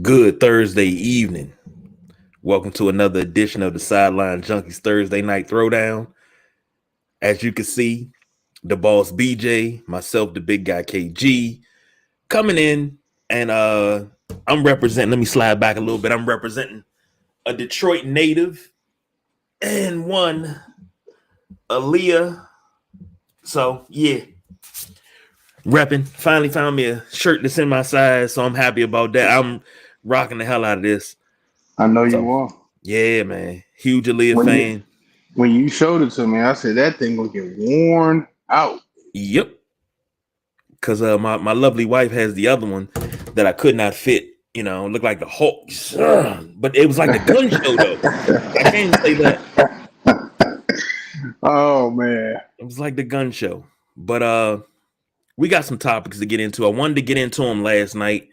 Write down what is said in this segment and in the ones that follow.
Good Thursday evening. Welcome to another edition of the Sideline Junkies Thursday Night Throwdown. As you can see, the boss BJ, myself, the big guy KG, coming in, and I'm representing. Let me slide back a little bit. I'm representing a Detroit native and one Aaliyah. So yeah, repping. Finally found me a shirt that's in my size, so I'm happy about that. I'm rocking the hell out of this. I know you are. Yeah, man. Huge Aaliyah fan. When you showed it to me, I said that thing will get worn out. Yep. Because my lovely wife has the other one that I could not fit. You know, looked like the Hulk. But it was like the gun show, though. I can't say that. Oh, man. It was like the gun show. But we got some topics to get into. I wanted to get into them last night.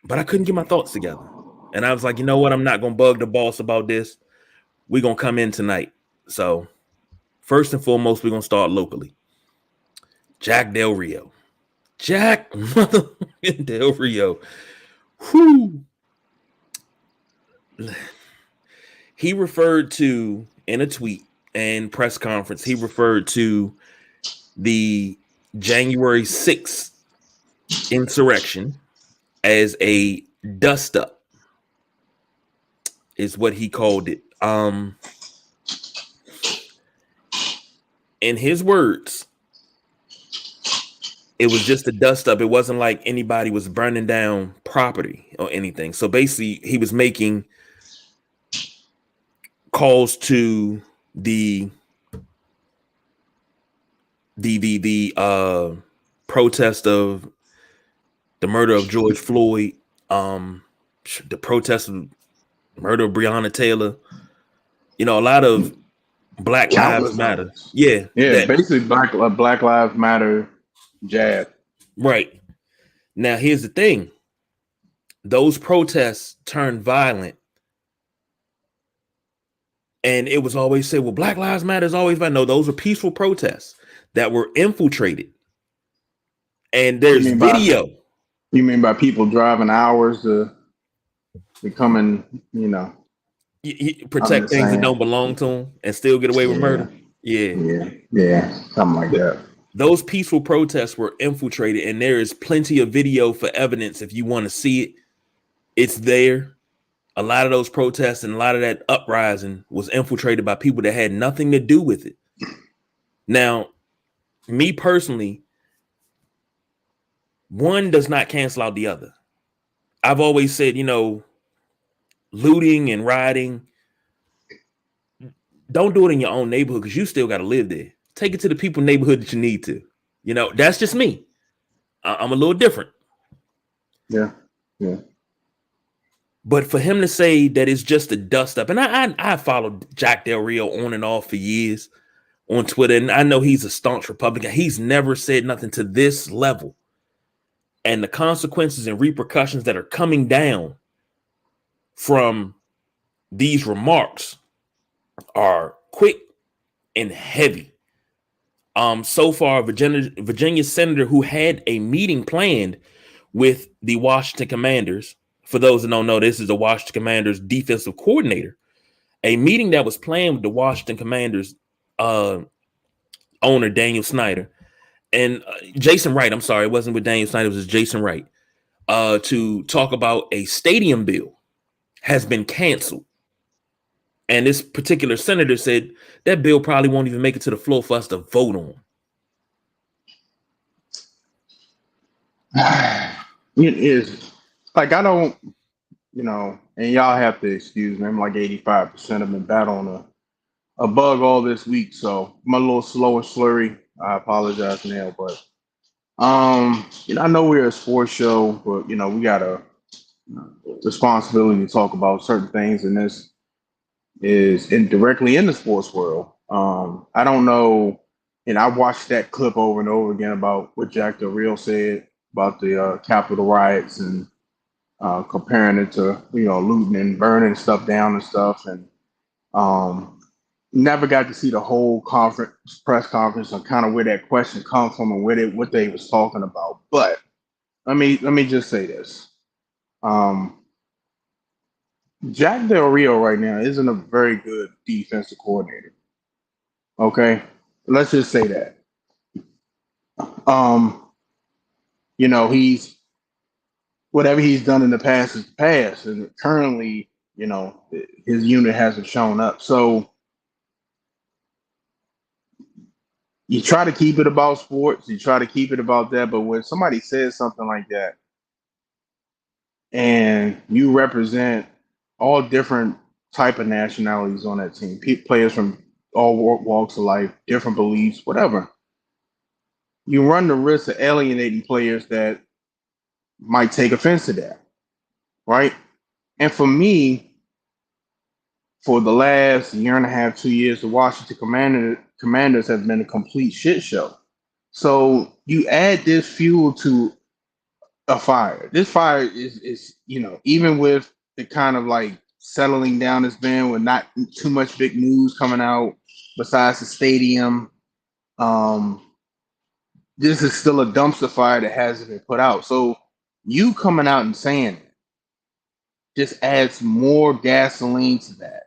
But I couldn't get my thoughts together. And I was like, you know what? I'm not going to bug the boss about this. We're going to come in tonight. So first and foremost, we're going to start locally. Jack Del Rio. Jack Del Rio. Whew. He referred to, in a tweet and press conference, he referred to the January 6th insurrection as a dust up, is what he called it. In his words, it was just a dust up. It wasn't like anybody was burning down property or anything. So basically, he was making calls to the protest of the murder of George Floyd, the protest of murder of Breonna Taylor. You know, a lot of Black Lives Matter. Yeah. Basically Black Lives Matter jab. Right. Now, here's the thing. Those protests turned violent. And it was always said, well, Black Lives Matter is always violent. No, those were peaceful protests that were infiltrated. And there's video. You mean by people driving hours to becoming, you know, protect things that don't belong to them and still get away with murder? Yeah, something like that. Those peaceful protests were infiltrated, and there is plenty of video for evidence if you want to see it. It's there. A lot of those protests and a lot of that uprising was infiltrated by people that had nothing to do with it. Now, me personally, one does not cancel out the other. I've always said, you know, looting and rioting, don't do it in your own neighborhood because you still got to live there. Take it to the people neighborhood that you need to. You know, that's just me. I'm a little different. Yeah. But for him to say that it's just a dust up, and I followed Jack Del Rio on and off for years on Twitter, and I know he's a staunch Republican. He's never said nothing to this level. And the consequences and repercussions that are coming down from these remarks are quick and heavy. So far, Virginia senator who had a meeting planned with the Washington Commanders, for those that don't know, this is the Washington Commanders defensive coordinator, a meeting that was planned with the Washington Commanders owner, Daniel Snyder, and Jason Wright. I'm sorry, it wasn't with Daniel Snyder, it was Jason Wright, to talk about a stadium bill has been canceled. And this particular senator said that bill probably won't even make it to the floor for us to vote on. It is like, I don't, you know, and y'all have to excuse me. I'm like 85% of been battling a bug all this week. So I'm a little slow and slurry. I apologize now, but you know, I know we're a sports show, but you know, we got a responsibility to talk about certain things, and this is directly in the sports world. I don't know, and I watched that clip over and over again about what Jack Del Rio said about the Capitol riots and comparing it to, you know, looting and burning stuff down and stuff, and never got to see the whole press conference and kind of where that question comes from and what they was talking about. But let me just say this. Um, Jack Del Rio right now isn't a very good defensive coordinator. Okay, let's just say that. Um, he's whatever he's done in the past is past, and currently, his unit hasn't shown up. So you try to keep it about sports, you try to keep it about that, but when somebody says something like that, and you represent all different type of nationalities on that team, players from all walks of life, different beliefs, whatever, you run the risk of alienating players that might take offense to that, right? And for me, for the last year and a half, 2 years, the Washington Commanders have been a complete shit show. So you add this fuel to a fire. This fire is even with the kind of like settling down it's been with not too much big news coming out besides the stadium. This is still a dumpster fire that hasn't been put out. So you coming out and saying it just adds more gasoline to that.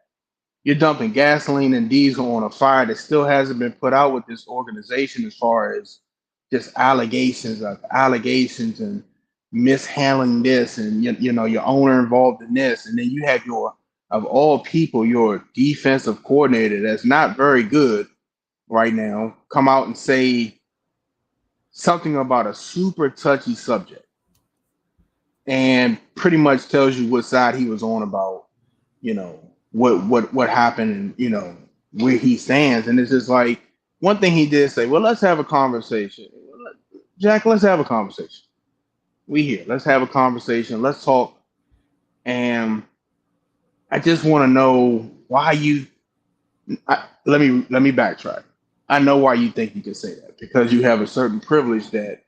You're dumping gasoline and diesel on a fire that still hasn't been put out with this organization as far as just allegations and mishandling this and your owner involved in this, and then you have of all people your defensive coordinator that's not very good right now come out and say something about a super touchy subject and pretty much tells you what side he was on about what happened and where he stands. And it's just like one thing he did say, well, let's have a conversation. Jack, let's have a conversation. We here. Let's have a conversation. Let's talk. And I just want to know why let me backtrack. I know why you think you can say that, because you have a certain privilege that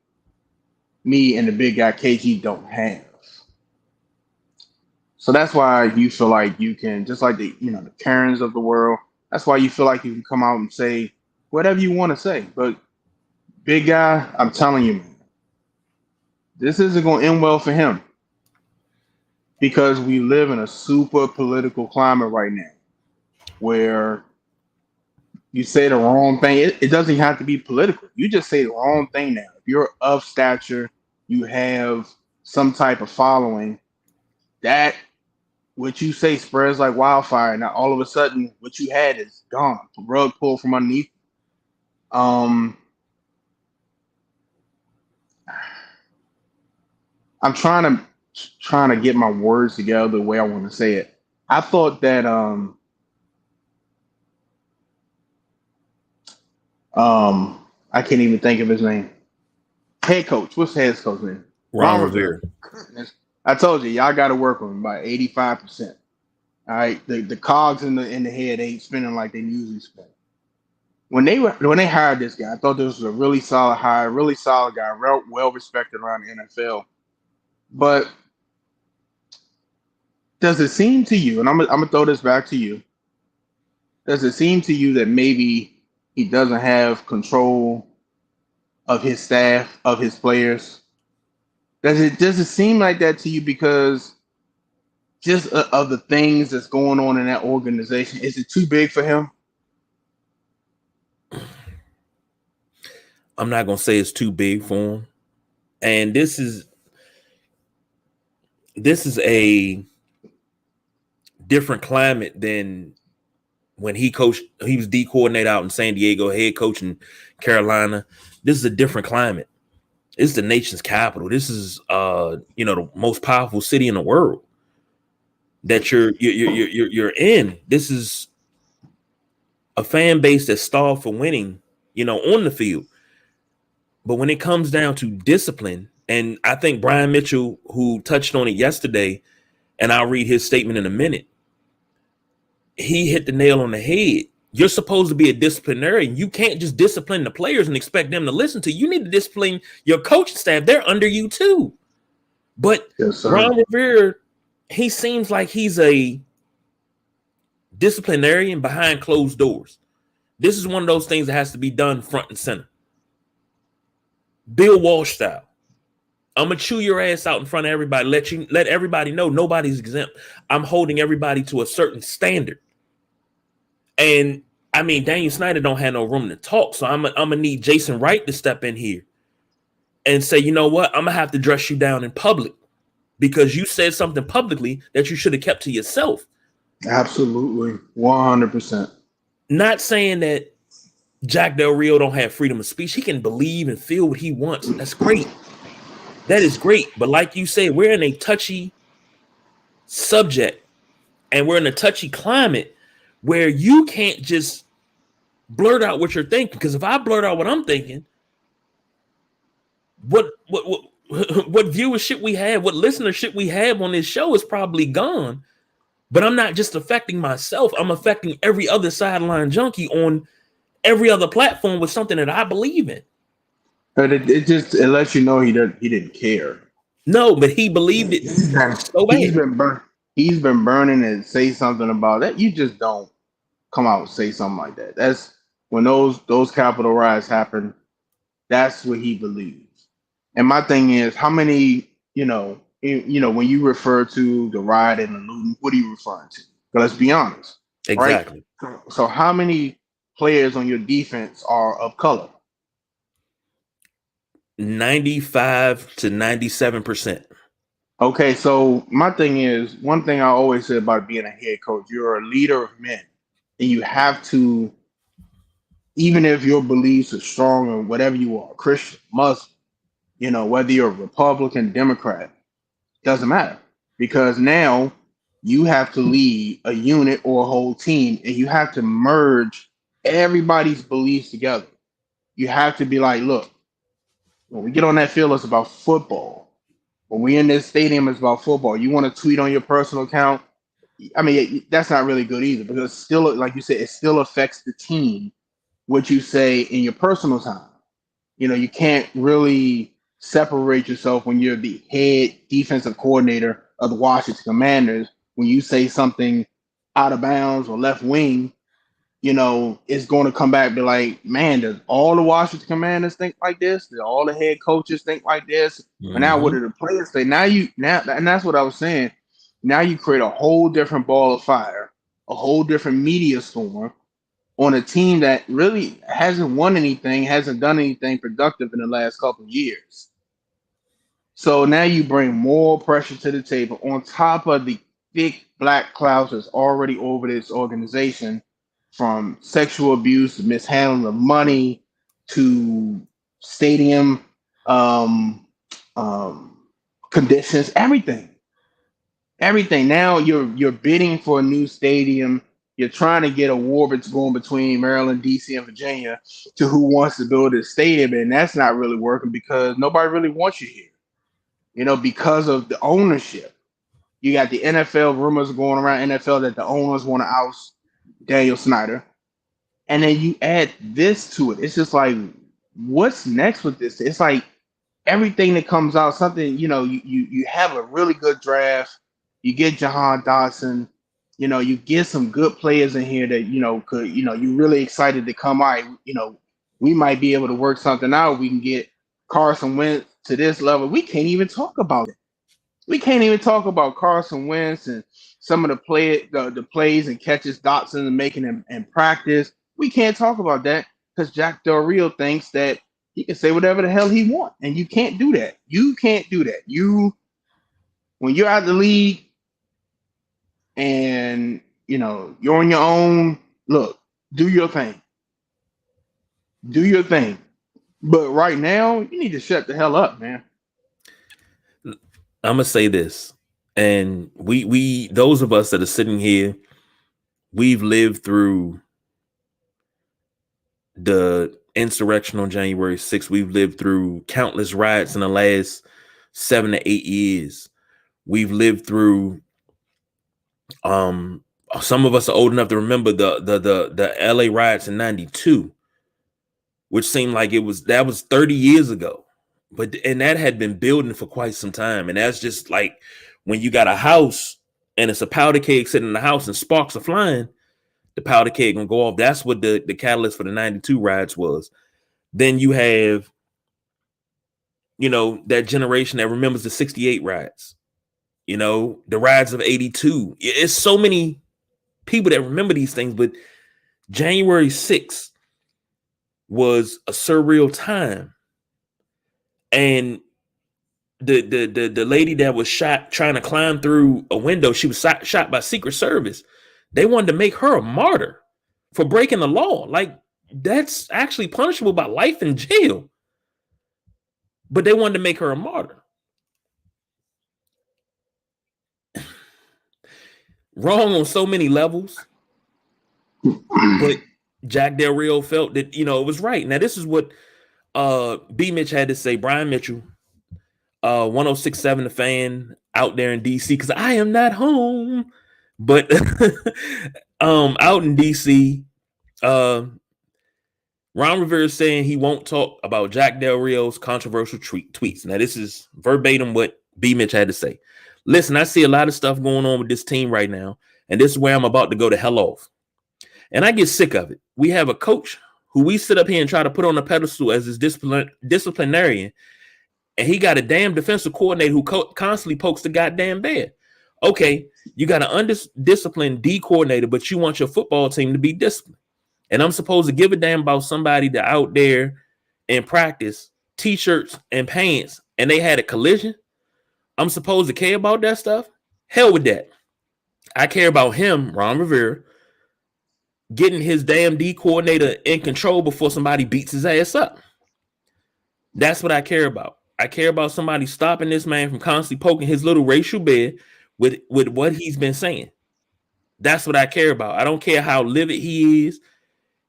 me and the big guy KG don't have. So that's why you feel like you can, just like the Karens of the world, that's why you feel like you can come out and say whatever you want to say. But big guy, I'm telling you, man, this isn't going to end well for him, because we live in a super political climate right now where you say the wrong thing. It doesn't have to be political. You just say the wrong thing now. If you're of stature, you have some type of following, that what you say spreads like wildfire. Now all of a sudden what you had is gone, the rug pulled from underneath. I'm trying to get my words together the way I want to say it. I thought that I can't even think of his name. Head coach. What's the head coach name? Ron Rivera. I told you, y'all got to work on him by 85%. All right, the cogs in the head ain't spinning like they usually spin. When they hired this guy, I thought this was a really solid hire, really solid guy, well respected around the NFL. But does it seem to you, and I'm gonna throw this back to you, does it seem to you that maybe he doesn't have control of his staff, of his players? Does it seem like that to you because just of the things that's going on in that organization? Is it too big for him? I'm not gonna say it's too big for him. And this is a different climate than when he was D coordinator out in San Diego, head coach in Carolina. This is a different climate. This is the nation's capital. This is the most powerful city in the world that you're in. This is a fan base that's starved for winning, on the field. But when it comes down to discipline, and I think Brian Mitchell, who touched on it yesterday, and I'll read his statement in a minute, he hit the nail on the head. You're supposed to be a disciplinarian. You can't just discipline the players and expect them to listen to you. You need to discipline your coaching staff. They're under you too. But yes, Ron Rivera, he seems like he's a disciplinarian behind closed doors. This is one of those things that has to be done front and center. Bill Walsh style. I'm gonna chew your ass out in front of everybody. Let everybody know nobody's exempt. I'm holding everybody to a certain standard. And I mean, Daniel Snyder don't have no room to talk, so I'm gonna need Jason Wright to step in here and say, you know what, I'm gonna have to dress you down in public because you said something publicly that you should have kept to yourself. Absolutely, 100%. Not saying that Jack Del Rio don't have freedom of speech. He can believe and feel what he wants. That's great. That is great. But like you said, we're in a touchy subject and we're in a touchy climate where you can't just blurt out what you're thinking. Because if I blurt out what I'm thinking, what viewership we have, what listenership we have on this show is probably gone. But I'm not just affecting myself. I'm affecting every other sideline junkie on every other platform with something that I believe in. But it lets you know he didn't care. No, but he believed it so He's bad. been burnt. He's been burning and say something about that. You just don't come out and say something like that. That's when those Capitol riots happen. That's what he believes. And my thing is, how many when you refer to the riot and the looting, what are you referring to? But let's be honest, Exactly. right? So how many players on your defense are of color? 95 to 97%. Okay, so my thing is, one thing I always say about being a head coach, you're a leader of men, and you have to, even if your beliefs are strong or whatever you are, Christian, Muslim, whether you're a Republican, Democrat, doesn't matter because now you have to lead a unit or a whole team, and you have to merge everybody's beliefs together. You have to be like, look, when we get on that field, it's about football. When we in this stadium, it's about football. You want to tweet on your personal account? I mean, that's not really good either because still, like you said, it still affects the team. What you say in your personal time, you can't really separate yourself when you're the head defensive coordinator of the Washington Commanders. When you say something out of bounds or left wing, it's going to come back and be like, man, does all the Washington Commanders think like this? Do all the head coaches think like this? And now what do the players say? Now, and that's what I was saying. Now you create a whole different ball of fire, a whole different media storm on a team that really hasn't won anything, hasn't done anything productive in the last couple of years. So now you bring more pressure to the table on top of the thick black clouds that's already over this organization, from sexual abuse, mishandling of money, to stadium conditions, everything. Now you're bidding for a new stadium. You're trying to get a war that's going between Maryland, DC, and Virginia to who wants to build a stadium, and that's not really working because nobody really wants you here. Because of the ownership. You got the NFL rumors going around NFL that the owners want to oust Daniel Snyder. And then you add this to it. It's just like, what's next with this? It's like everything that comes out, something, you have a really good draft. You get Jahan Dotson. You get some good players in here that, could, you're really excited to come out. We might be able to work something out. We can get Carson Wentz to this level. We can't even talk about it. We can't even talk about Carson Wentz and some of the plays and catches Dotson and making him in practice. We can't talk about that because Jack Del Rio thinks that he can say whatever the hell he wants, and you can't do that. You can't do that. When you're out of the league and you're on your own, look, do your thing. Do your thing. But right now, you need to shut the hell up, man. I'm gonna say this, and we those of us that are sitting here, we've lived through the insurrection on January 6th. We've lived through countless riots in the last 7 to 8 years. We've lived through some of us are old enough to remember the LA riots in 92, which seemed like that was 30 years ago. And that had been building for quite some time. And that's just like when you got a house and it's a powder keg sitting in the house and sparks are flying, the powder keg gonna go off. That's what the catalyst for the 92 riots was. Then you have that generation that remembers the 68 rides, the rides of 82. It's so many people that remember these things, but January 6th was a surreal time. And the lady that was shot trying to climb through a window, she was shot by Secret Service. They wanted to make her a martyr for breaking the law. Like, that's actually punishable by life in jail. But they wanted to make her a martyr. Wrong on so many levels. But Jack Del Rio felt that, it was right. Now, this is what B. Mitch had to say. Brian Mitchell, 1067 The Fan out there in DC, because I am not home. But out in DC, Ron Rivera is saying he won't talk about Jack Del Rio's controversial tweets. Now, this is verbatim what B. Mitch had to say. Listen, I see a lot of stuff going on with this team right now, and this is where I'm about to go to hell off. And I get sick of it. We have a coach who we sit up here and try to put on a pedestal as his disciplinarian, and he got a damn defensive coordinator who constantly pokes the goddamn bear. Okay, you got an undisciplined D coordinator, but you want your football team to be disciplined. And I'm supposed to give a damn about somebody that out there in practice, t-shirts and pants, and they had a collision? I'm supposed to care about that stuff? Hell with that. I care about him, Ron Rivera, getting his damn D coordinator in control before somebody beats his ass up. That's what I care about. I care about somebody stopping this man from constantly poking his little racial bear with what he's been saying. That's what I care about. I don't care how livid he is.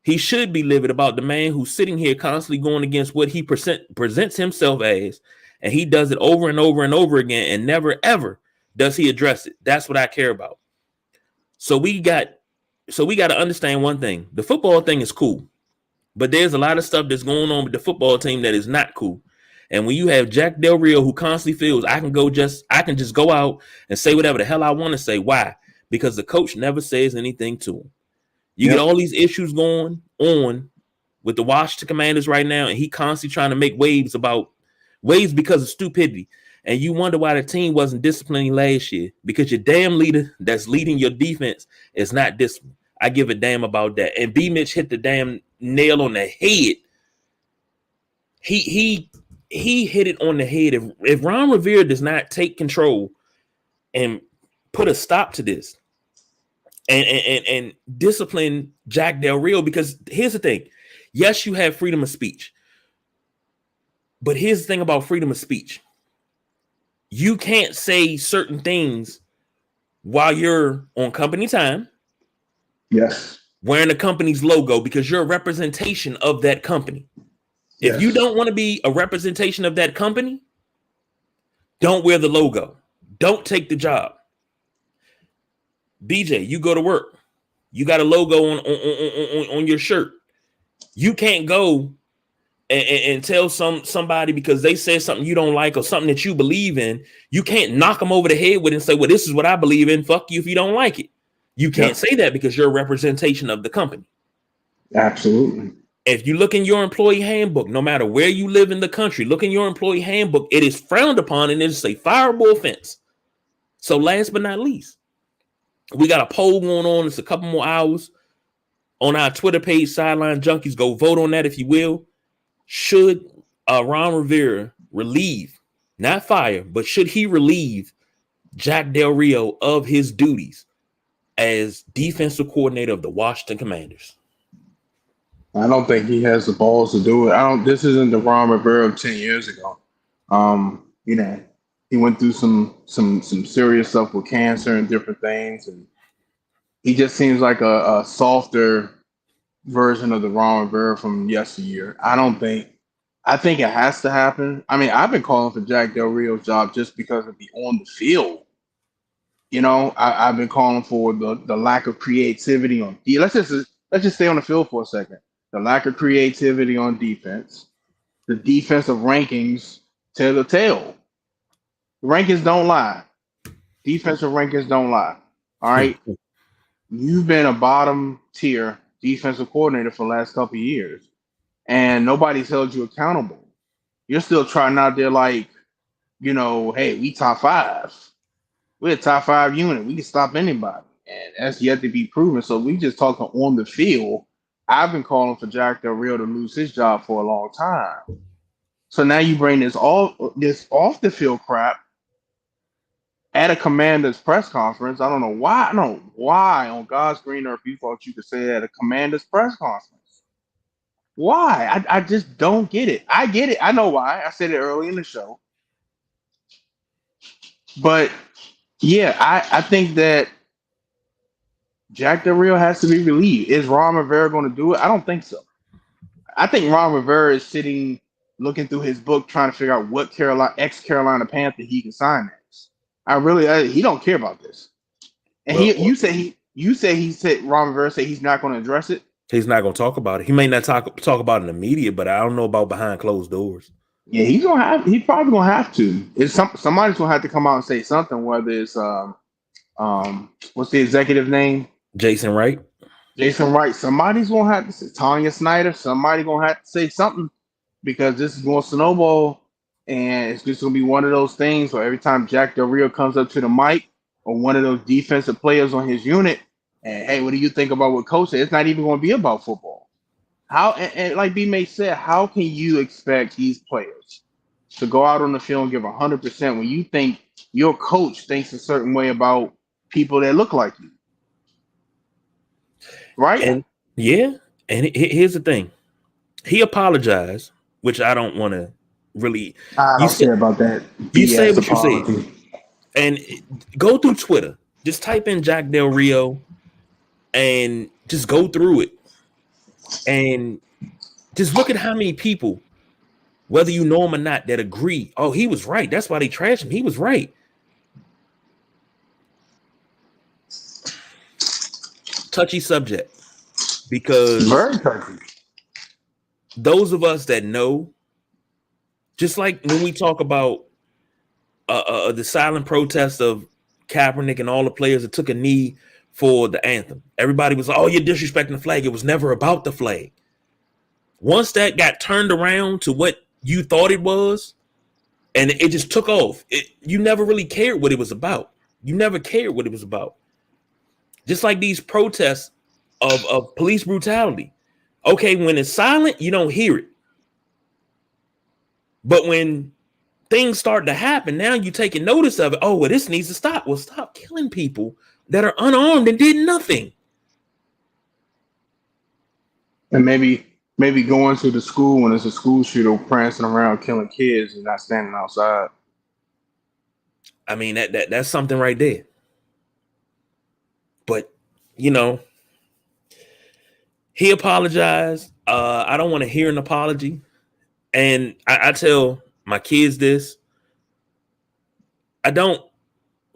He should be livid about the man who's sitting here constantly going against what he presents himself as, and he does it over and over and over again, and never ever does he address it. That's what I care about. So we got to understand one thing. The football thing is cool, but there's a lot of stuff that's going on with the football team that is not cool. And when you have Jack Del Rio who constantly feels I can just go out and say whatever the hell I want to say. Why? Because the coach never says anything to him. You get all these issues going on with the Washington Commanders right now, and he constantly trying to make waves because of stupidity. And you wonder why the team wasn't disciplining last year, because your damn leader that's leading your defense is not disciplined. I give a damn about that. And B. Mitch hit the damn nail on the head. He hit it on the head. If Ron Rivera does not take control and put a stop to this and discipline Jack Del Rio, because here's the thing. Yes, you have freedom of speech. But here's the thing about freedom of speech. You can't say certain things while you're on company time. Yes. Wearing the company's logo, because you're a representation of that company. Yes. If you don't want to be a representation of that company, don't wear the logo. Don't take the job. BJ, you go to work. You got a logo on your shirt. You can't go and tell somebody because they said something you don't like or something that you believe in. You can't knock them over the head with it and say, well, this is what I believe in. Fuck you if you don't like it. You can't say that because you're a representation of the company. Absolutely. If you look in your employee handbook, no matter where you live in the country, look in your employee handbook, it is frowned upon and it is a fireable offense. So last but not least, we got a poll going on. It's a couple more hours on our Twitter page, Sideline Junkies. Go vote on that if you will. Should Ron Rivera relieve, not fire, but should he relieve Jack Del Rio of his duties as defensive coordinator of the Washington Commanders? I don't think he has the balls to do it. This isn't the Ron Rivera of 10 years ago. He went through some serious stuff with cancer and different things, and he just seems like a softer version of the Ron Rivera from yesteryear. I think it has to happen. I mean, I've been calling for Jack Del Rio's job just because of the on the field. I've been calling for the lack of creativity on let's just stay on the field for a second. The lack of creativity on defense, the defensive rankings tell the tale. The rankings don't lie. Defensive rankings don't lie. All right. You've been a bottom tier defensive coordinator for the last couple of years, and nobody's held you accountable. you're still trying out there like, hey, we top five. We're a top five unit. We can stop anybody. And that's yet to be proven. So we just talking on the field. I've been calling for Jack Del Rio to lose his job for a long time. So now you bring this off the field crap at a commander's press conference. I don't know why. I don't know why on God's green earth you thought you could say that at a commander's press conference. Why? I just don't get it. I get it. I know why. I said it early in the show. But yeah, I think that Jack Del Rio has to be relieved. Is Ron Rivera going to do it? I don't think so. I think Ron Rivera is sitting, looking through his book, trying to figure out what Carolina Panther he can sign as. He don't care about this. And you said Ron Rivera said he's not going to address it. He's not going to talk about it. He may not talk about it in the media, but I don't know about behind closed doors. Yeah, he's probably gonna have to. Somebody's gonna have to come out and say something. Whether it's what's the executive name? Jason Wright. Somebody's gonna have to say Tanya Snyder. Somebody gonna have to say something because this is gonna snowball, and it's just gonna be one of those things where every time Jack Del Rio comes up to the mic or one of those defensive players on his unit, and hey, what do you think about what coach said? It's not even gonna be about football. How and like B May said, how can you expect these players to go out on the field and give 100% when you think your coach thinks a certain way about people that look like you? Right? And here's the thing. He apologized, which I don't want to really. I don't care about that. You say what you say. And go through Twitter. Just type in Jack Del Rio and just go through it. And just look at how many people, whether you know him or not, that agree. Oh, he was right. That's why they trashed him. He was right. Touchy subject. Because very touchy. Those of us that know, just like when we talk about the silent protest of Kaepernick and all the players that took a knee for the anthem. Everybody was like, oh, you're disrespecting the flag. It was never about the flag. Once that got turned around to what you thought it was, and it just took off, you never really cared what it was about. You never cared what it was about. Just like these protests of police brutality. Okay, when it's silent, you don't hear it. But when things start to happen, now you're taking notice of it. Oh, well, this needs to stop. Well, stop killing people that are unarmed and did nothing. And maybe going to the school when it's a school shooter prancing around killing kids and not standing outside. I mean, that's something right there. But, he apologized. I don't want to hear an apology. And I tell my kids this. I don't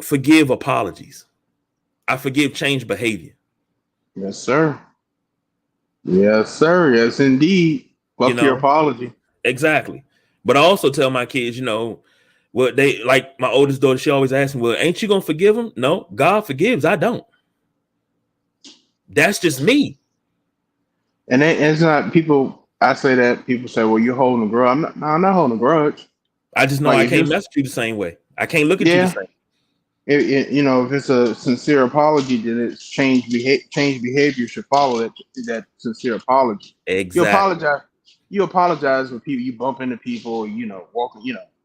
forgive apologies. I forgive change behavior. Yes, sir. Yes, sir. Yes, indeed. Fuck your apology. Exactly. But I also tell my kids, they like my oldest daughter, she always asks me, well, ain't you going to forgive them? No, God forgives. I don't. That's just me. And it's not people. I say that people say, well, you're holding a grudge. I'm not holding a grudge. I just know I can't mess with you the same way. I can't look at you the same. If it's a sincere apology, then it's change behavior should follow that sincere apology. Exactly. You apologize when people, you bump into people, walking,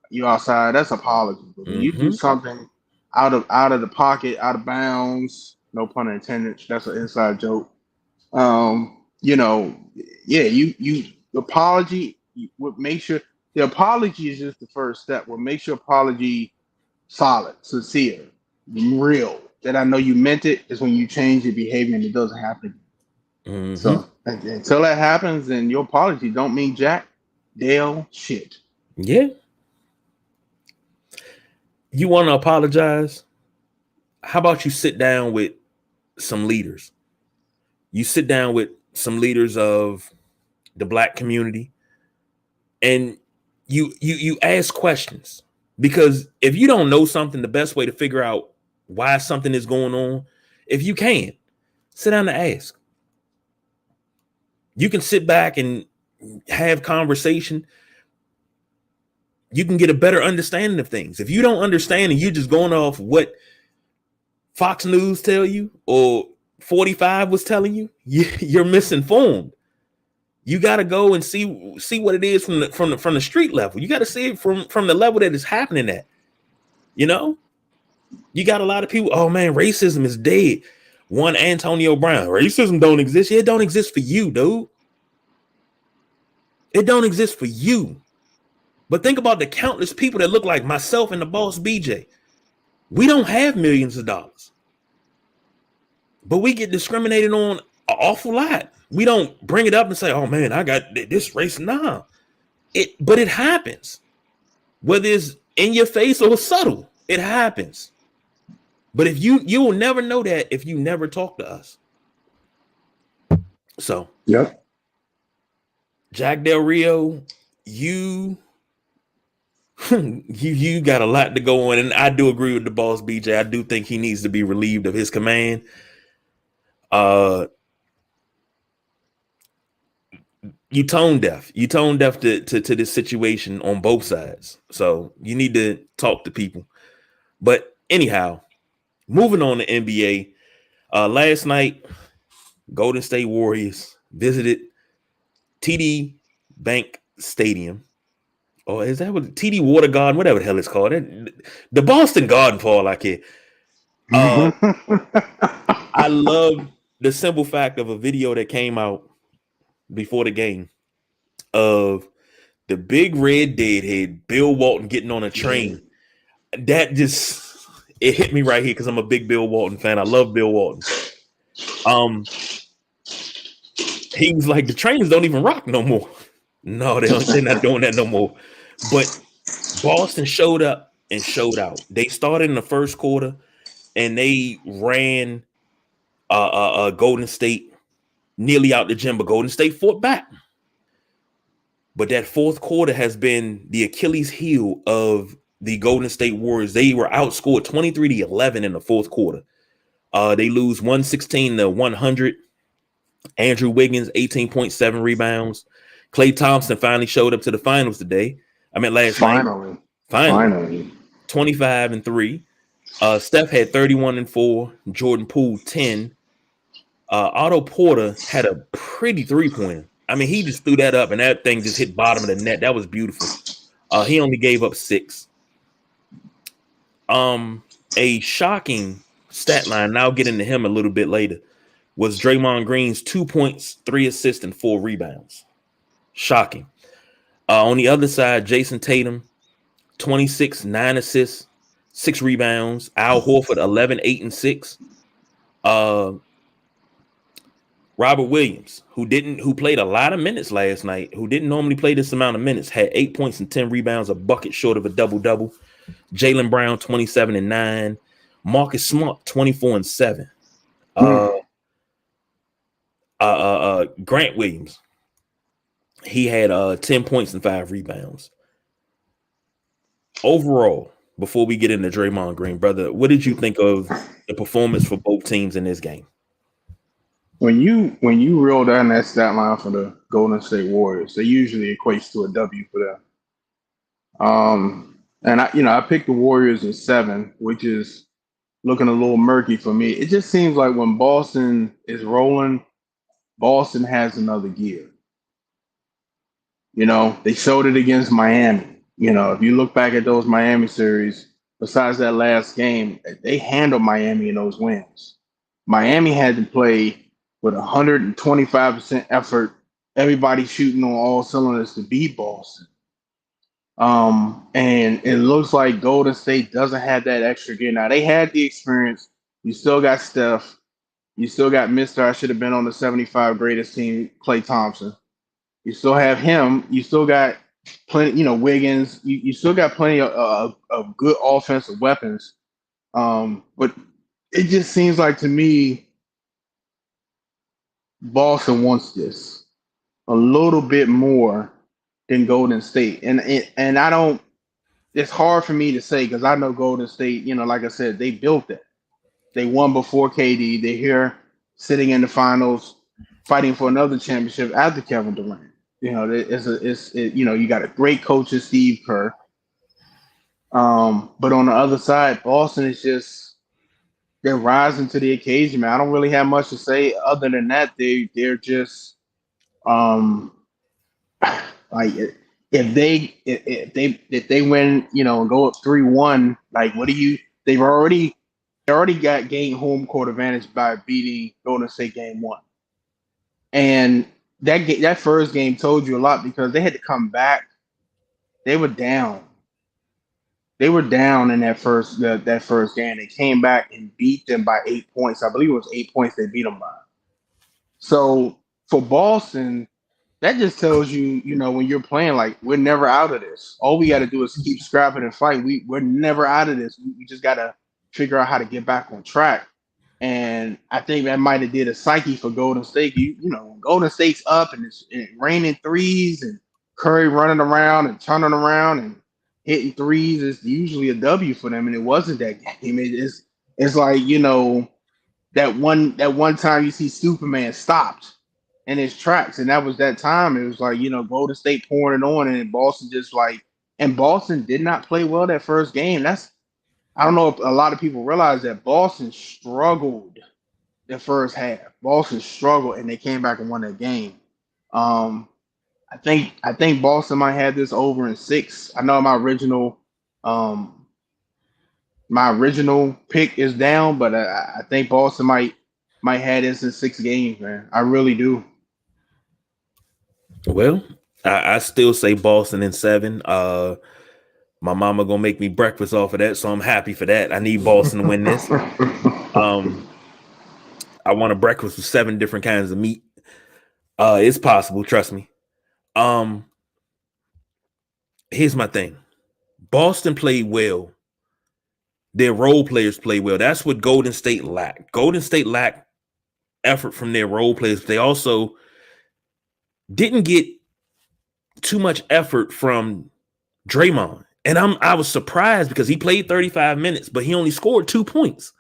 you outside. That's apology. But when you do something out of the pocket, out of bounds, no pun intended. That's an inside joke. You apology. Make sure the apology is just the first step. Well, make your apology solid, sincere, real. That I know you meant it is when you change your behavior and it doesn't happen. Mm-hmm. So until that happens, then your apology don't mean jack, Dale, shit. Yeah. You want to apologize? How about you sit down with some leaders? You sit down with some leaders of the Black community and you ask questions. Because if you don't know something, the best way to figure out why something is going on, if you can, sit down and ask. You can sit back and have conversation. You can get a better understanding of things. If you don't understand and you're just going off what Fox News tell you or 45 was telling you, you're misinformed. You got to go and see what it is from the street level. You got to see it from the level that it's happening at. You know, you got a lot of people. Oh man, racism is dead. One Antonio Brown, racism don't exist. Yeah, it don't exist for you, dude. It don't exist for you. But think about the countless people that look like myself and the boss BJ. We don't have millions of dollars, but we get discriminated on an awful lot. We don't bring it up and say, "Oh man, I got this race." Nah, but it happens. Whether it's in your face or subtle, it happens. But if you will never know that if you never talk to us. So, yep. Jack Del Rio, you got a lot to go on, and I do agree with the boss BJ. I do think he needs to be relieved of his command. You tone deaf to this situation on both sides, so you need to talk to people. But anyhow, moving on to NBA, last night Golden State Warriors visited TD Bank Stadium. Or is that what TD Water Garden, whatever the hell it's called? The Boston Garden, for all I care. I love the simple fact of a video that came out before the game of the big red deadhead Bill Walton getting on a train. That just, it hit me right here because I'm a big Bill Walton fan. I love Bill Walton. He was like, the trains don't even rock no more. No, they're not doing that no more. But Boston showed up and showed out. They started in the first quarter and they ran Golden State nearly out the gym, but Golden State fought back. But that fourth quarter has been the Achilles heel of the Golden State Warriors. They were outscored 23-11 in the fourth quarter. They lose 116-100. Andrew Wiggins, 18.7 rebounds. Klay Thompson finally showed up to the finals today. I mean, last night. Finally. 25-3. Steph had 31-4. Jordan Poole, 10. Otto Porter had a pretty three-pointer. I mean, he just threw that up, and that thing just hit bottom of the net. That was beautiful. He only gave up 6. A shocking stat line, and I'll get into him a little bit later, was Draymond Green's 2 points, 3 assists, and 4 rebounds. Shocking. On the other side, Jason Tatum, 26, 9 assists, 6 rebounds. Al Horford, 11, 8, and 6. Robert Williams, who played a lot of minutes last night, who didn't normally play this amount of minutes, had 8 points and 10 rebounds, a bucket short of a double-double. Jaylen Brown, 27 and 9. Marcus Smart, 24 and 7. Grant Williams, he had 10 points and 5 rebounds. Overall, before we get into Draymond Green, brother, what did you think of the performance for both teams in this game? When you reel down that stat line for the Golden State Warriors, it usually equates to a W for them. And I picked the Warriors in 7, which is looking a little murky for me. It just seems like when Boston is rolling, Boston has another gear. They showed it against Miami. If you look back at those Miami series, besides that last game, they handled Miami in those wins. Miami had to play with 125% effort, everybody shooting on all cylinders to beat Boston. And it looks like Golden State doesn't have that extra gear. Now, they had the experience. You still got Steph. You still got Mr. I should have been on the 75 greatest team, Klay Thompson. You still have him. You still got plenty, Wiggins. You still got plenty of good offensive weapons. But it just seems like to me, Boston wants this a little bit more than Golden State. And I don't, it's hard for me to say because I know Golden State, like I said, they built it. They won before KD. They're here sitting in the finals, fighting for another championship after Kevin Durant. You got a great coach, Steve Kerr. But on the other side, Boston is just they're rising to the occasion, man. I don't really have much to say other than that. They're just um like if they win, and go up 3-1, like what do you? They already got gained home court advantage by beating Golden State game one, and that first game told you a lot because they had to come back. They were down. They were down in that first game. They came back and beat them by 8 points. I believe it was 8 points they beat them by. So for Boston, that just tells you, when you're playing, like we're never out of this. All we got to do is keep scrapping and fight. We're never out of this. We just got to figure out how to get back on track. And I think that might have did a psyche for Golden State. Golden State's up and it's raining threes and Curry running around and turning around and hitting threes is usually a W for them. And it wasn't that game. It's like, that one time you see Superman stopped in his tracks, and that was that time. It was like, Golden State pouring it on, and Boston and Boston did not play well that first game. I don't know if a lot of people realize that Boston struggled the first half. Boston struggled, and they came back and won that game. I think Boston might have this over in 6. I know my original pick is down, but I think Boston might have this in 6 games, man. I really do. Well, I still say Boston in 7. My mama gonna make me breakfast off of that, so I'm happy for that. I need Boston to win this. I want a breakfast with 7 different kinds of meat. It's possible, trust me. Here's my thing. Boston played well. Their role players played well. That's what Golden State lacked. Golden State lacked effort from their role players. They also didn't get too much effort from Draymond. And I was surprised because he played 35 minutes, but he only scored 2 points.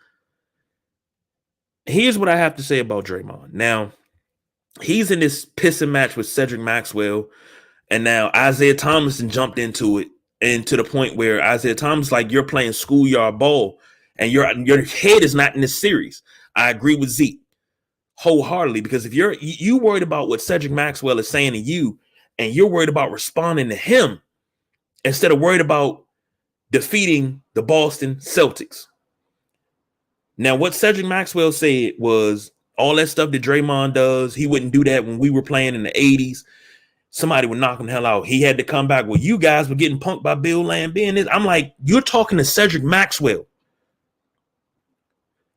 Here's what I have to say about Draymond. Now, he's in this pissing match with Cedric Maxwell, and now Isaiah Thomason jumped into it, and to the point where Isaiah Thomas, like, you're playing schoolyard ball, and your head is not in this series. I agree with Zeke wholeheartedly, because if you worried about what Cedric Maxwell is saying to you, and you're worried about responding to him instead of worried about defeating the Boston Celtics. Now, what Cedric Maxwell said was all that stuff that Draymond does, he wouldn't do that when we were playing in the 80s. Somebody would knock him the hell out. He had to come back. Well, you guys were getting punked by Bill Laimbeer. I'm like, you're talking to Cedric Maxwell.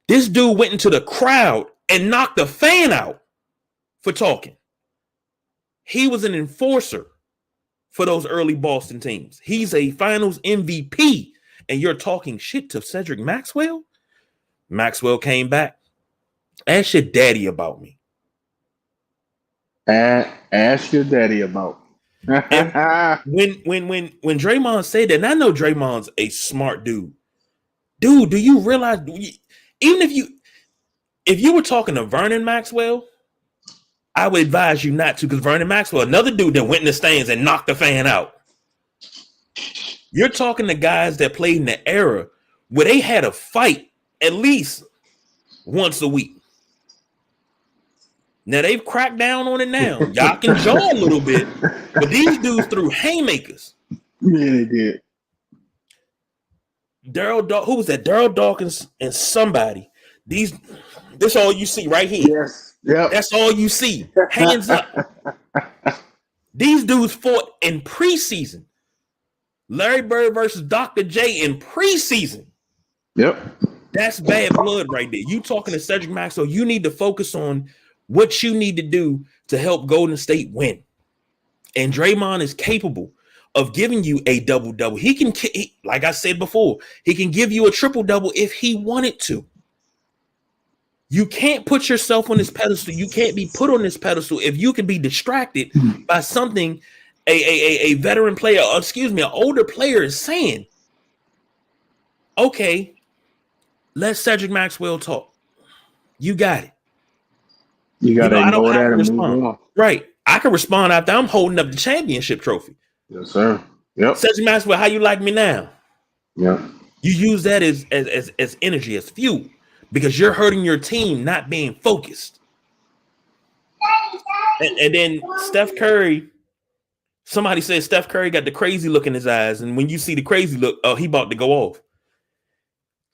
This dude went into the crowd and knocked the fan out for talking. He was an enforcer for those early Boston teams. He's a finals MVP, and you're talking shit to Cedric Maxwell? Maxwell came back. Ask your daddy about me. Ask your daddy about me. when Draymond said that, and I know Draymond's a smart dude. Dude, do you realize, even if you were talking to Vernon Maxwell, I would advise you not to, because Vernon Maxwell, another dude that went in the stands and knocked the fan out. You're talking to guys that played in the era where they had a fight at least once a week. Now they've cracked down on it now. Y'all can jaw a little bit, but these dudes threw haymakers. Yeah, they did. Who was that? Daryl Dawkins and somebody. This all you see right here. Yes. Yep. That's all you see. Hands up. These dudes fought in preseason. Larry Bird versus Dr. J in preseason. Yep. That's bad blood right there. You talking to Cedric Maxwell, you need to focus on what you need to do to help Golden State win. And Draymond is capable of giving you a double-double. Like I said before, he can give you a triple-double if he wanted to. You can't put yourself on this pedestal. You can't be put on this pedestal if you can be distracted by something a veteran player, an older player is saying. Okay, let Cedric Maxwell talk. You got it. You got to ignore that and respond. move on. Right. I can respond after I'm holding up the championship trophy. Yes, sir. Yep. Cedric Maxwell, how you like me now? Yeah. You use that as energy, as fuel, because you're hurting your team not being focused. And then Steph Curry, somebody said Steph Curry got the crazy look in his eyes, and when you see the crazy look, oh, he about to go off.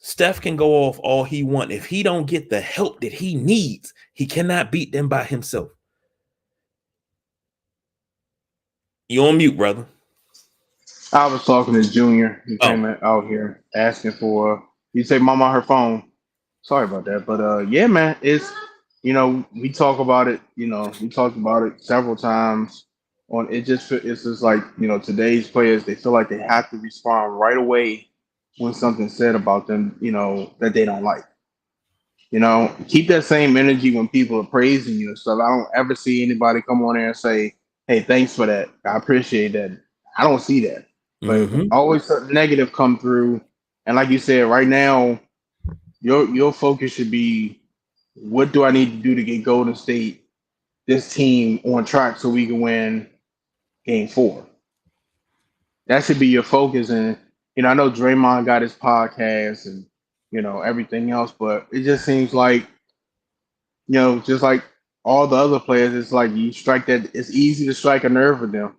Steph can go off all he wants. If he don't get the help that he needs, he cannot beat them by himself. You on mute, brother. I was talking to Junior. He Oh, came out here asking for. He said, "Mama, her phone." Sorry about that, but yeah, man, it's we talk about it. We talked about it several times. On it, it's just like today's players. They feel like they have to respond right away when something's said about them. That they don't like. Keep that same energy when people are praising you and stuff. I don't ever see anybody come on there and say, "Hey, thanks for that. I appreciate that." I don't see that. But mm-hmm. always something negative come through. And like you said, right now, your focus should be, what do I need to do to get Golden State, this team, on track so we can win Game 4? That should be your focus. And I know Draymond got his podcast and everything else, but it just seems like just like all the other players, it's like you strike that. It's easy to strike a nerve with them,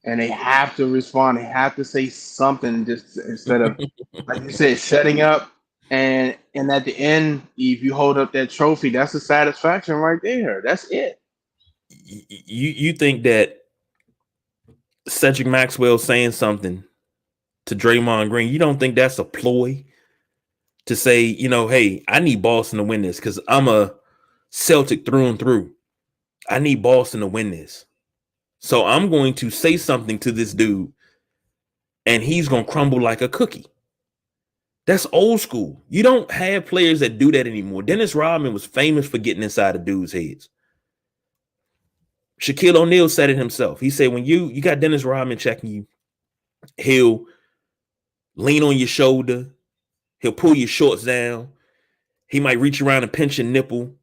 and they have to respond. They have to say something, just instead of, like you said, shutting up. And at the end, if you hold up that trophy, that's the satisfaction right there. That's it. You think that Cedric Maxwell saying something to Draymond Green, you don't think that's a ploy to say, hey, I need Boston to win this because I'm a Celtic through and through. I need Boston to win this. So I'm going to say something to this dude and he's going to crumble like a cookie. That's old school. You don't have players that do that anymore. Dennis Rodman was famous for getting inside of dudes' heads. Shaquille O'Neal said it himself. He said, when you got Dennis Rodman checking you, he'll lean on your shoulder. He'll pull your shorts down. He might reach around and pinch your nipple.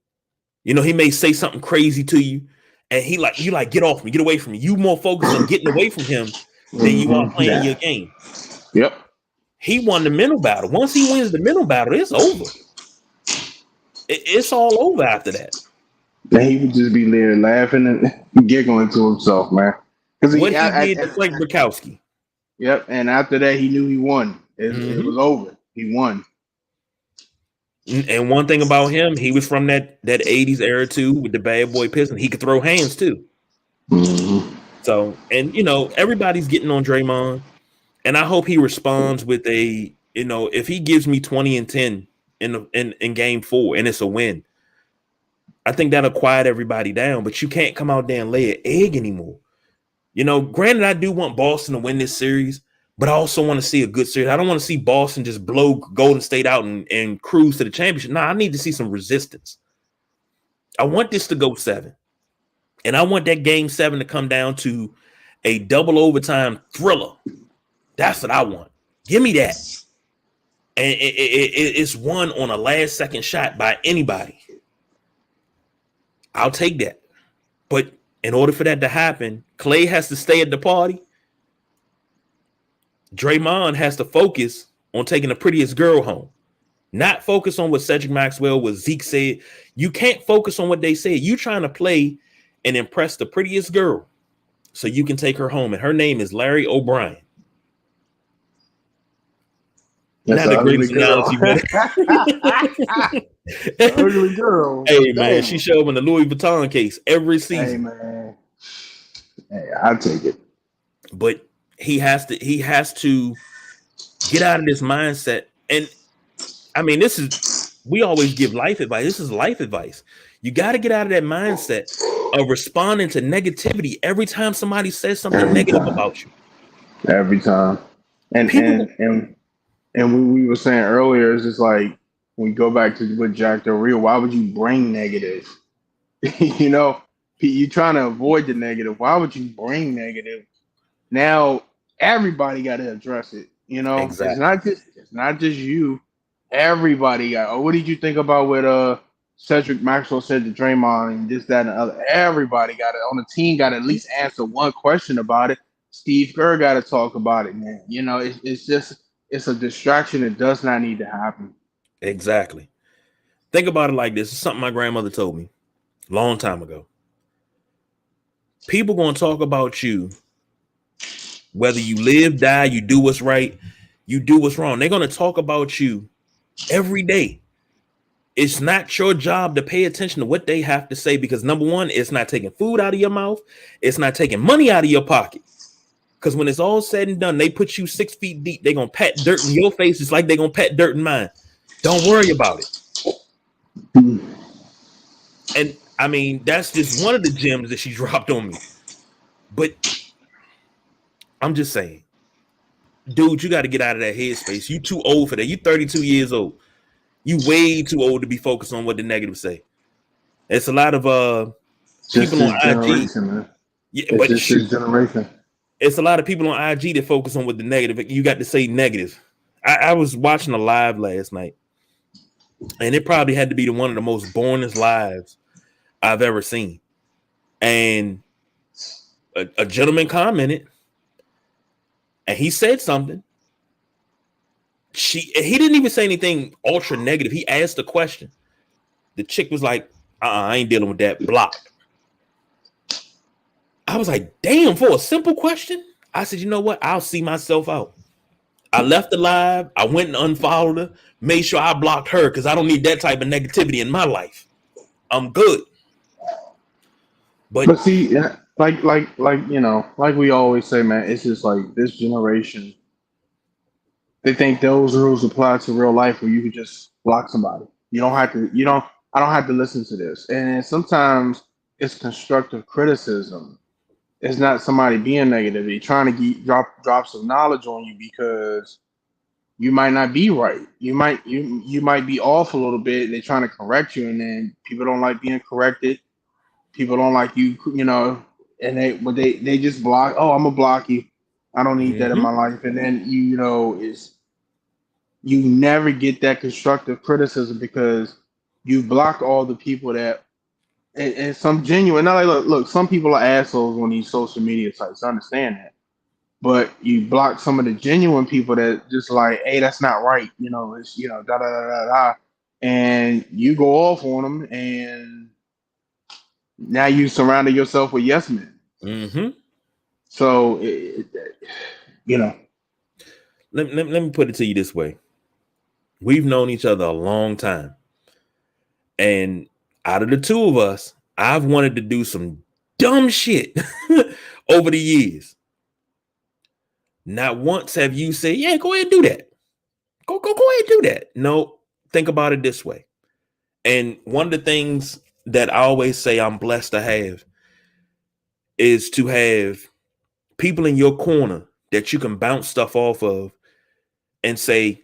He may say something crazy to you. And you get off me, get away from me. You more focused on getting away from him than you are playing your game. Yep. He won the mental battle. Once he wins the mental battle, it's over. It's all over after that. And he would just be there laughing and giggling to himself, man. Because What he did to Frank Bukowski. Yep. And after that, he knew he won. It was over. He won. And one thing about him, he was from that 80s era too, with the bad boy Pistons. He could throw hands too. Mm-hmm. So, and everybody's getting on Draymond, and I hope he responds with a, if he gives me 20 and 10 in game 4 and it's a win, I think that'll quiet everybody down. But you can't come out there and lay an egg anymore. Granted, I do want Boston to win this series, but I also want to see a good series. I don't want to see Boston just blow Golden State out and cruise to the championship. No, I need to see some resistance. I want this to go 7. And I want that game 7 to come down to a double overtime thriller. That's what I want. Give me that. And it's won on a last second shot by anybody. I'll take that. But in order for that to happen, Clay has to stay at the party. Draymond has to focus on taking the prettiest girl home, not focus on what Cedric Maxwell, what Zeke said. You can't focus on what they said. You trying to play and impress the prettiest girl so you can take her home. And her name is Larry O'Brien. That's not the greatest analogy, but ugly girl. Hey, man, she showed up in the Louis Vuitton case every season. Hey, man. Hey, I'll take it. But he has to get out of this mindset. And I mean, we always give life advice. This is life advice. You got to get out of that mindset of responding to negativity every time somebody says something negative about you. Every time. And what we were saying earlier is just like, when we go back to what Jack Del Rio, why would you bring negative? You're trying to avoid the negative. Why would you bring negative? Now everybody got to address it. Exactly. It's not just you. Everybody got. What did you think about what Cedric Maxwell said to Draymond and this, that, and the other? Everybody got it on the team. Got to at least answer one question about it. Steve Kerr got to talk about it, man. It's just it's a distraction that does not need to happen. Exactly. Think about it like this. It's something my grandmother told me a long time ago. People gonna talk about you, whether you live, die, you do what's right, you do what's wrong. They're gonna talk about you every day. It's not your job to pay attention to what they have to say because number one, it's not taking food out of your mouth, it's not taking money out of your pocket. Because when it's all said and done, they put you 6 feet deep. They're gonna pat dirt in your face just like they're gonna pat dirt in mine. Don't worry about it. And I mean, that's just one of the gems that she dropped on me. But I'm just saying, dude, you got to get out of that headspace. You too old for that. You 32 years old. You way too old to be focused on what the negatives say. It's a lot of people on IG. Man. Yeah, it's but just this generation. It's a lot of people on IG that focus on what the negative. You got to say negative. I was watching a live last night, and it probably had to be one of the most boringest lives I've ever seen. And a gentleman commented, and he said something. He didn't even say anything ultra negative. He asked a question. The chick was like, I ain't dealing with that. Blocked. I was like, damn, for a simple question. I said, you know what? I'll see myself out. I left the live. I went and unfollowed her. Made sure I blocked her because I don't need that type of negativity in my life. I'm good. But see, like you know, like we always say, man, it's just like this generation. They think those rules apply to real life where you can just block somebody. You don't have to. I don't have to listen to this. And sometimes it's constructive criticism. It's not somebody being negative. They're trying to drop some knowledge on you because you might not be right. You might be off a little bit. They're trying to correct you, and then people don't like being corrected. People don't like you, you know, and they just block. Oh, I'm gonna block you. I don't need that in my life. And then you never get that constructive criticism because you block all the people that and some genuine. Not like look, some people are assholes on these social media sites. I understand that, but you block some of the genuine people that just like, hey, that's not right. You know, it's da da da da da, and you go off on them, and now you surrounded yourself with yes men. Mm-hmm. So, you know, let me put it to you this way: we've known each other a long time, and out of the two of us, I've wanted to do some dumb shit over the years. Not once have you said, yeah, go ahead and do that. Go ahead and do that. No, think about it this way. And one of the things that I always say I'm blessed to have is to have people in your corner that you can bounce stuff off of and say,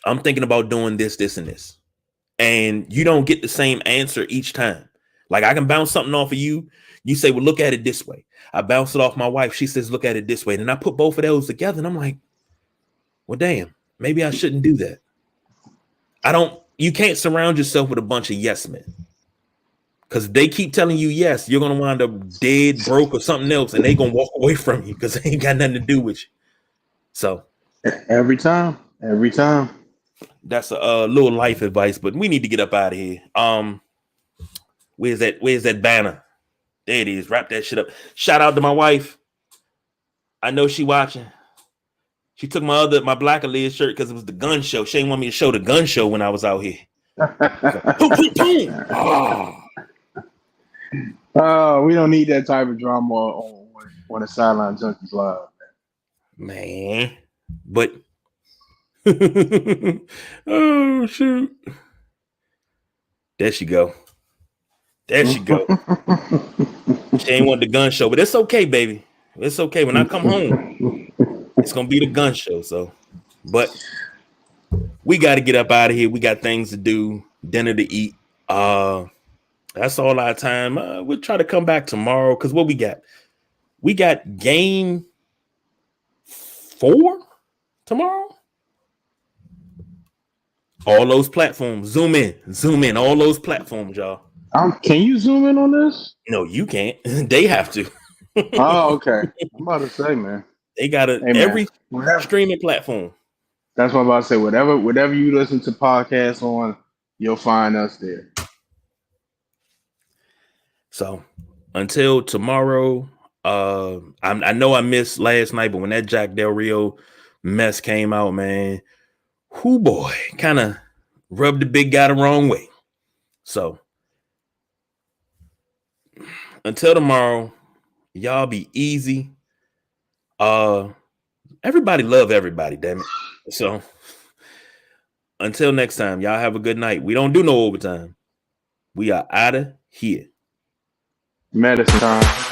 I'm thinking about doing this, this, and this. And you don't get the same answer each time. Like I can bounce something off of you. You say, well, look at it this way. I bounce it off my wife. She says, look at it this way. And I put both of those together and I'm like, well, damn, maybe I shouldn't do that. You can't surround yourself with a bunch of yes men. Because if they keep telling you yes, you're going to wind up dead, broke, or something else. And they're going to walk away from you because they ain't got nothing to do with you. So. Every time. That's a little life advice, but we need to get up out of here. Where's that banner? There it is. Wrap that shit up. Shout out to my wife. I know she watching. She took my Black Liz shirt because it was the gun show. She didn't want me to show the gun show when I was out here. Boom, boom, boom. Oh, we don't need that type of drama on the Sideline Junkies Live. Man. But oh shoot. There she go. She ain't want the gun show, but it's okay, baby. It's okay. When I come home, it's gonna be the gun show. So, but we got to get up out of here. We got things to do, dinner to eat. That's all our time. We'll try to come back tomorrow because what we got? We got game 4 tomorrow. All those platforms. Zoom in. All those platforms, y'all. Can you zoom in on this? No, you can't. They have to. Oh, okay. I'm about to say, man. They got every streaming platform. That's what I'm about to say. Whatever you listen to podcasts on, you'll find us there. So until tomorrow, I know I missed last night, but when that Jack Del Rio mess came out, man, whoo boy, kind of rubbed the big guy the wrong way. So until tomorrow, y'all be easy. Everybody love everybody, damn it. So until next time, y'all have a good night. We don't do no overtime. We are out of here. Medicine time.